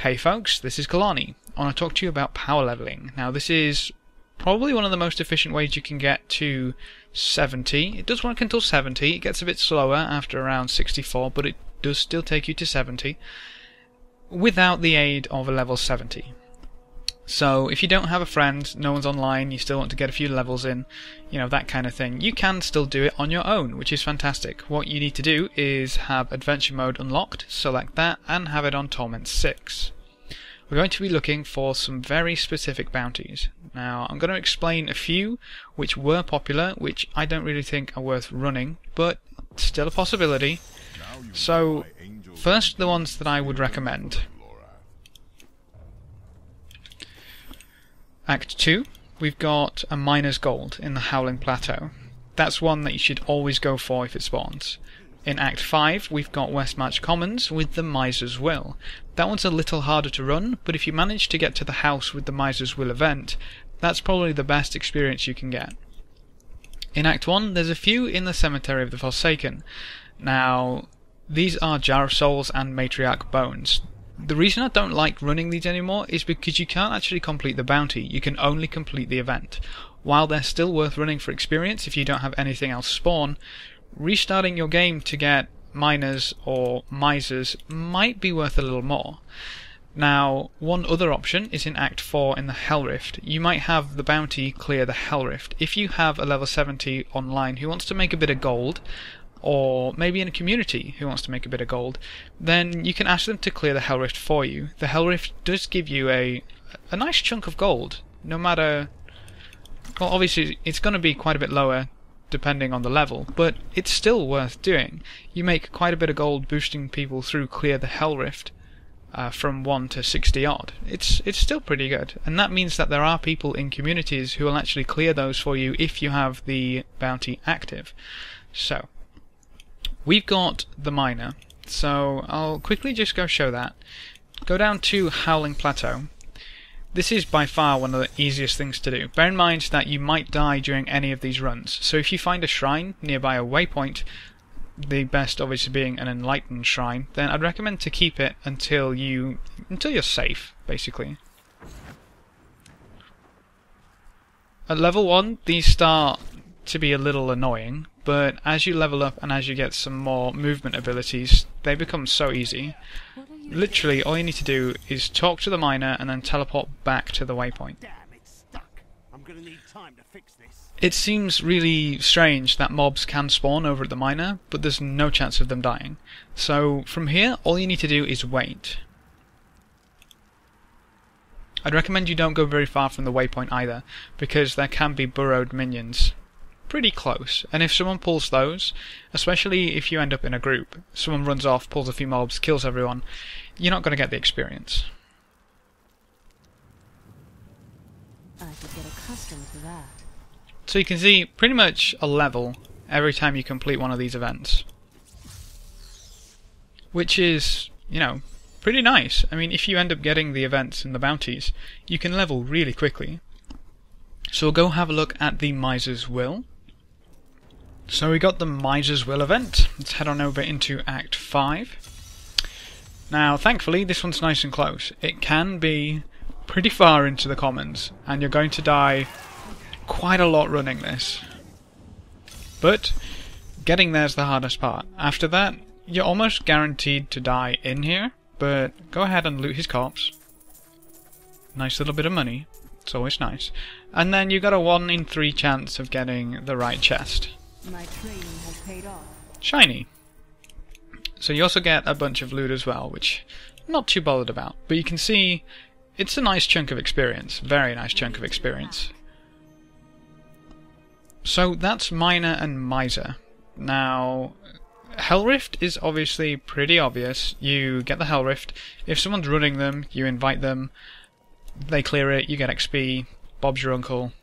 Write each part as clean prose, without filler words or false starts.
Hey folks, this is Kalani. I want to talk to you about power leveling. Now this is probably one of the most efficient ways you can get to 70. It does work until 70, it gets a bit slower after around 64, but it does still take you to 70 without the aid of a level 70. So if you don't have a friend, no one's online, you still want to get a few levels in, you know, that kind of thing, you can still do it on your own, which is fantastic. What you need to do is have adventure mode unlocked, select that, and have it on Torment 6. We're going to be looking for some very specific bounties. Now, I'm going to explain a few which were popular, which I don't really think are worth running, but still a possibility. So, first the ones that I would recommend. Act 2, we've got a Miner's Gold in the Howling Plateau. That's one that you should always go for if it spawns. In Act 5, we've got Westmarch Commons with the Miser's Will. That one's a little harder to run, but if you manage to get to the house with the Miser's Will event, that's probably the best experience you can get. In Act 1, there's a few in the Cemetery of the Forsaken. Now, these are Jar of Souls and Matriarch Bones. The reason I don't like running these anymore is because you can't actually complete the bounty, you can only complete the event. While they're still worth running for experience if you don't have anything else spawn, restarting your game to get miners or misers might be worth a little more. Now, one other option is in Act 4 in the Hell Rift. You might have the bounty clear the Hell Rift. If you have a level 70 online who wants to make a bit of gold, or maybe in a community who wants to make a bit of gold, then you can ask them to clear the Hell Rift for you. The Hell Rift does give you a nice chunk of gold, no matter... Well, obviously it's going to be quite a bit lower depending on the level, but it's still worth doing. You make quite a bit of gold boosting people through clear the Hell Rift from 1 to 60 odd. It's still pretty good, and that means that there are people in communities who will actually clear those for you if you have the bounty active. So, we've got the miner, so I'll quickly just go show that. Go down to Howling Plateau. This is by far one of the easiest things to do. Bear in mind that you might die during any of these runs, so if you find a shrine nearby a waypoint, the best obviously being an enlightened shrine, then I'd recommend to keep it until you're safe, basically. At level 1, these start to be a little annoying, but as you level up and as you get some more movement abilities, they become so easy. Literally, all you need to do is talk to the miner and then teleport back to the waypoint. It seems really strange that mobs can spawn over at the miner, but there's no chance of them dying. So from here, all you need to do is wait. I'd recommend you don't go very far from the waypoint either, because there can be burrowed minions pretty close, and if someone pulls those, especially if you end up in a group, someone runs off, pulls a few mobs, kills everyone, you're not going to get the experience. I could get accustomed to that. So you can see pretty much a level every time you complete one of these events, which is, you know, pretty nice. I mean, if you end up getting the events and the bounties, you can level really quickly. So we'll go have a look at the Miser's Will. So we got the Miser's Will event. Let's head on over into Act 5. Now, thankfully, this one's nice and close. It can be pretty far into the commons, and you're going to die quite a lot running this. But getting there's the hardest part. After that, you're almost guaranteed to die in here, but go ahead and loot his corpse. Nice little bit of money. It's always nice. And then you got a 1 in 3 chance of getting the right chest. My training has paid off. Shiny. So you also get a bunch of loot as well, which I'm not too bothered about. But you can see it's a nice chunk of experience. Very nice chunk of experience. So that's Miner and Miser. Now, Hell Rift is obviously pretty obvious. You get the Hell Rift. If someone's running them, you invite them. They clear it, you get XP. Bob's your uncle.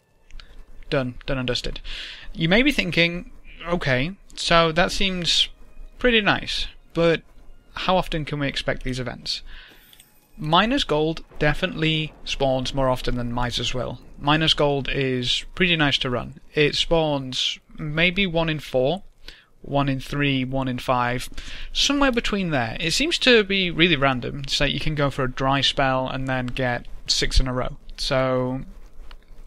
Done and dusted. You may be thinking, okay, so that seems pretty nice, but how often can we expect these events? Miner's Gold definitely spawns more often than Miser's Will. Miner's Gold is pretty nice to run. It spawns maybe 1 in 4, 1 in 3, 1 in 5, somewhere between there. It seems to be really random, so you can go for a dry spell and then get 6 in a row. So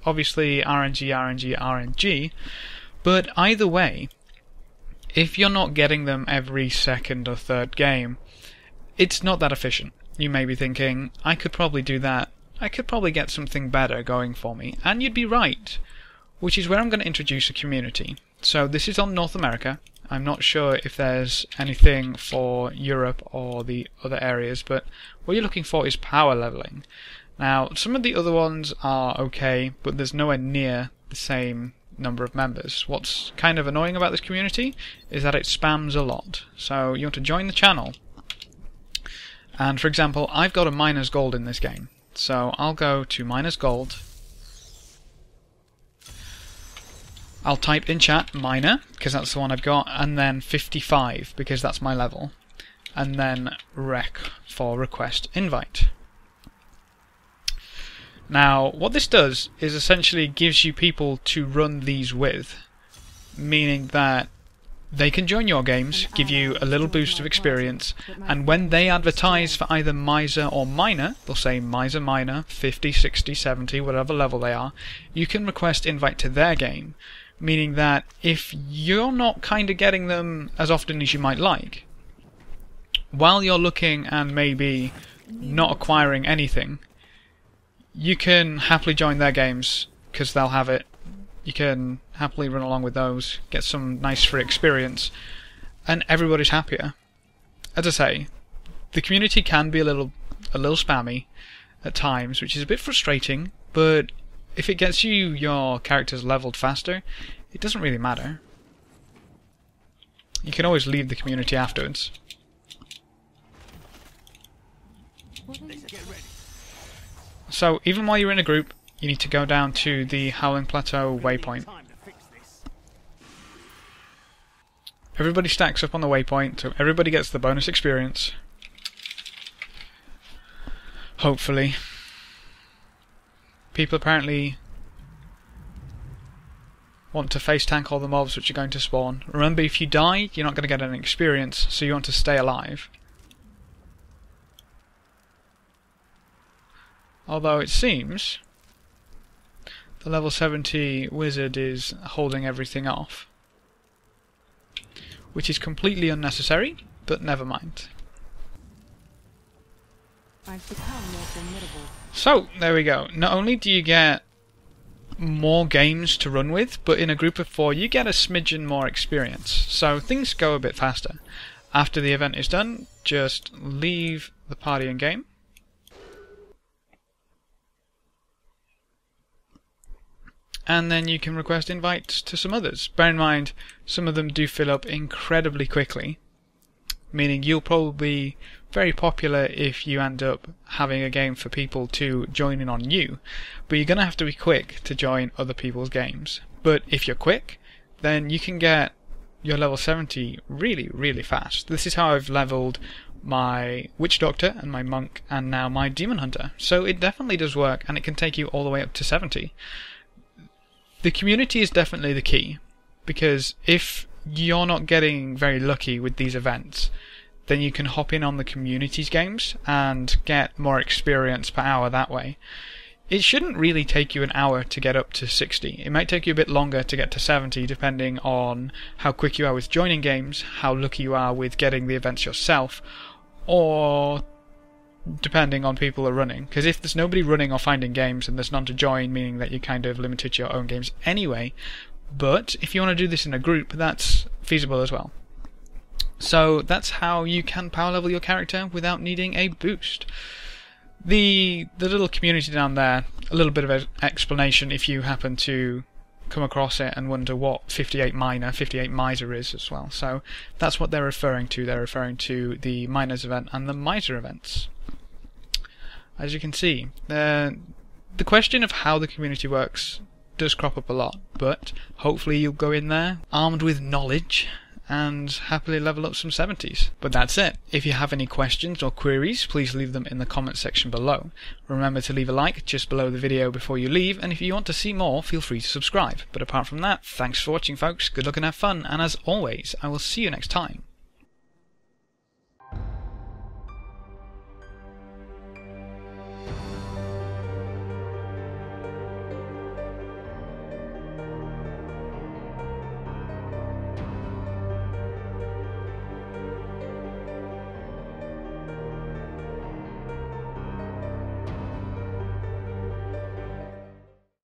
obviously RNG, RNG, RNG, but either way, if you're not getting them every second or third game, it's not that efficient. You may be thinking, I could probably do that, I could probably get something better going for me, and you'd be right, which is where I'm going to introduce a community. So this is on North America. I'm not sure if there's anything for Europe or the other areas, but what you're looking for is power leveling. Now, some of the other ones are okay, but there's nowhere near the same number of members. What's kind of annoying about this community is that it spams a lot. So you want to join the channel. And for example, I've got a miner's gold in this game. So I'll go to miner's gold. I'll type in chat miner, because that's the one I've got, and then 55, because that's my level. And then rec for request invite. Now, what this does is essentially gives you people to run these with, meaning that they can join your games, give you a little boost of experience, and when they advertise for either miser or miner, they'll say miser miner, 50, 60, 70, whatever level they are, you can request invite to their game, meaning that if you're not kind of getting them as often as you might like, while you're looking and maybe not acquiring anything, you can happily join their games because they'll have it. You can happily run along with those, get some nice free experience, and everybody's happier. As I say, the community can be a little spammy at times, which is a bit frustrating, but if it gets you your characters leveled faster, it doesn't really matter. You can always leave the community afterwards. So even while you're in a group, you need to go down to the Howling Plateau waypoint. Everybody stacks up on the waypoint, so everybody gets the bonus experience. Hopefully. People apparently want to face tank all the mobs which are going to spawn. Remember, if you die, you're not going to get any experience, so you want to stay alive. Although it seems the level 70 wizard is holding everything off, which is completely unnecessary, but never mind. I've become more formidable. So, there we go. Not only do you get more games to run with, but in a group of 4 you get a smidgen more experience. So things go a bit faster. After the event is done, just leave the party and game. And then you can request invites to some others. Bear in mind, some of them do fill up incredibly quickly, meaning you'll probably be very popular if you end up having a game for people to join in on you, but you're going to have to be quick to join other people's games. But if you're quick, then you can get your level 70 really, really fast. This is how I've leveled my Witch Doctor and my Monk and now my Demon Hunter. So it definitely does work, and it can take you all the way up to 70. The community is definitely the key, because if you're not getting very lucky with these events, then you can hop in on the community's games and get more experience per hour that way. It shouldn't really take you an hour to get up to 60. It might take you a bit longer to get to 70, depending on how quick you are with joining games, how lucky you are with getting the events yourself, or depending on people are running. Because if there's nobody running or finding games and there's none to join, meaning that you kind of limited to your own games anyway. But if you want to do this in a group, that's feasible as well. So that's how you can power level your character without needing a boost. The little community down there, a little bit of an explanation if you happen to come across it and wonder what 58 miner, 58 miser is as well. So that's what they're referring to. They're referring to the miners event and the miser events. As you can see, the question of how the community works does crop up a lot, but hopefully you'll go in there armed with knowledge and happily level up some 70s. But that's it. If you have any questions or queries, please leave them in the comment section below. Remember to leave a like just below the video before you leave, and if you want to see more, feel free to subscribe. But apart from that, thanks for watching folks, good luck and have fun, and as always, I will see you next time.